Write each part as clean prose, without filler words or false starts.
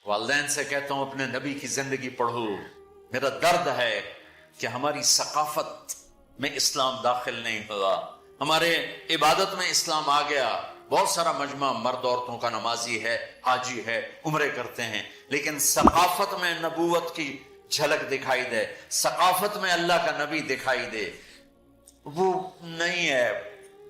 والدین سے کہتا ہوں اپنے نبی کی زندگی پڑھو. میرا درد ہے کہ ہماری ثقافت میں اسلام داخل نہیں ہوا، ہمارے عبادت میں اسلام آ گیا. بہت سارا مجمع مرد عورتوں کا نمازی ہے، حاجی ہے، عمرے کرتے ہیں، لیکن ثقافت میں نبوت کی جھلک دکھائی دے، ثقافت میں اللہ کا نبی دکھائی دے، وہ نہیں ہے.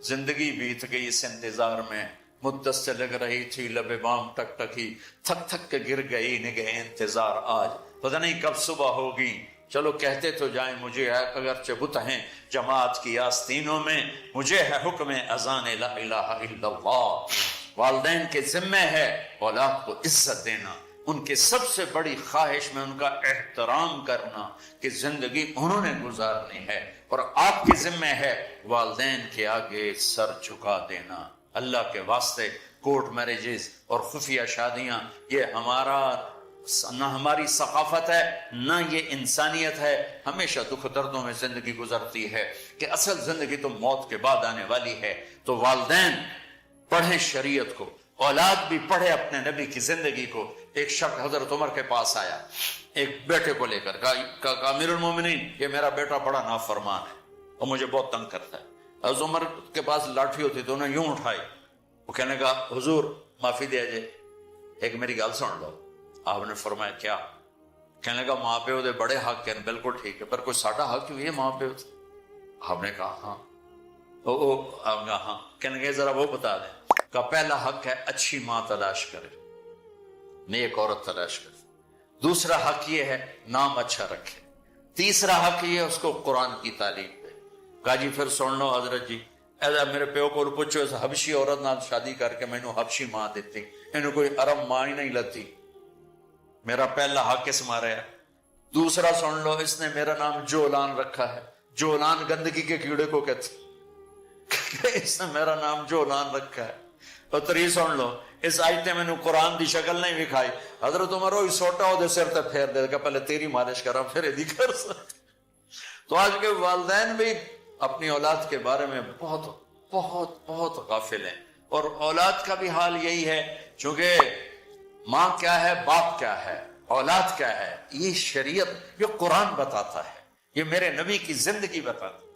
زندگی بیت گئی اس انتظار میں، مدت سے لگ رہی تھی لب بام ٹک ٹکی، تھک تھک کے گر گئی نگہ انتظار آج، پتہ نہیں کب صبح ہوگی. چلو کہتے تو جائیں مجھے ہے اگرچہ بت ہیں جماعت کی آستینوں میں، مجھے ہے حکم اذان لا الہ الا اللہ. والدین کے ذمہ ہے اولاد کو عزت دینا، ان کے سب سے بڑی خواہش میں ان کا احترام کرنا کہ زندگی انہوں نے گزارنی ہے، اور آپ کے ذمہ ہے والدین کے آگے سر جھکا دینا. اللہ کے واسطے کورٹ میرجز اور خفیہ شادیاں یہ نہ ہماری ثقافت ہے نہ یہ انسانیت ہے. ہمیشہ دکھ دردوں میں زندگی گزرتی ہے کہ اصل زندگی تو موت کے بعد آنے والی ہے. تو والدین پڑھیں شریعت کو، اولاد بھی پڑھے اپنے نبی کی زندگی کو. ایک شخص حضرت عمر کے پاس آیا ایک بیٹے کو لے کر، کہا امیر المومنین یہ میرا بیٹا بڑا نافرمان ہے اور مجھے بہت تنگ کرتا ہے. حضرت عمر کے پاس لاٹھی ہوتی تو انہیں یوں اٹھائی. وہ کہنے کا حضور معافی دیا جائے، ایک میری گل سن لو. آپ نے فرمایا کیا؟ کہنے لگا ماں پیو دے بڑے حق ہیں، بالکل ٹھیک ہے، پر کوئی ساڈا حق بھی ہے ماں پیو سے؟ آپ نے کہا ہاں. آپ نے کہا ہاں. کہنے لگے ذرا وہ بتا دیں. کہا پہلا حق ہے اچھی ماں تلاش کرے، نیک عورت تلاش کرے. دوسرا حق یہ ہے نام اچھا رکھے. تیسرا حق یہ ہے اس کو قرآن کی تعلیم دے. کہا جی پھر سن لو حضرت جی، ایسا میرے پیو کو پوچھو اس حبشی عورت نال شادی کر کے مینوں حبشی ماں دیتی، انہوں کوئی عرب ماں ہی نہیں لگتی. میرا پہلا حق اس مارے ہے. دوسرا سن لو، اس نے میرا نام جولان رکھا ہے. جولان گندگی کے کیڑے کو کہتے، اس نے میرا نام جولان رکھا ہے. اور تری سن لو، اس آیت نے مینوں قرآن دی شکل نہیں دکھائی. حضرت عمر ہوئی سوٹا ہو دے سر تے پھیر دے کہ پہلے تیری مالش کرا پھر ایدی کر سکتے. تو آج کے والدین بھی اپنی اولاد کے بارے میں بہت بہت بہت غافل ہیں، اور اولاد کا بھی حال یہی ہے. چونکہ ماں کیا ہے، باپ کیا ہے، اولاد کیا ہے، یہ شریعت، یہ قرآن بتاتا ہے، یہ میرے نبی کی زندگی بتاتا ہے.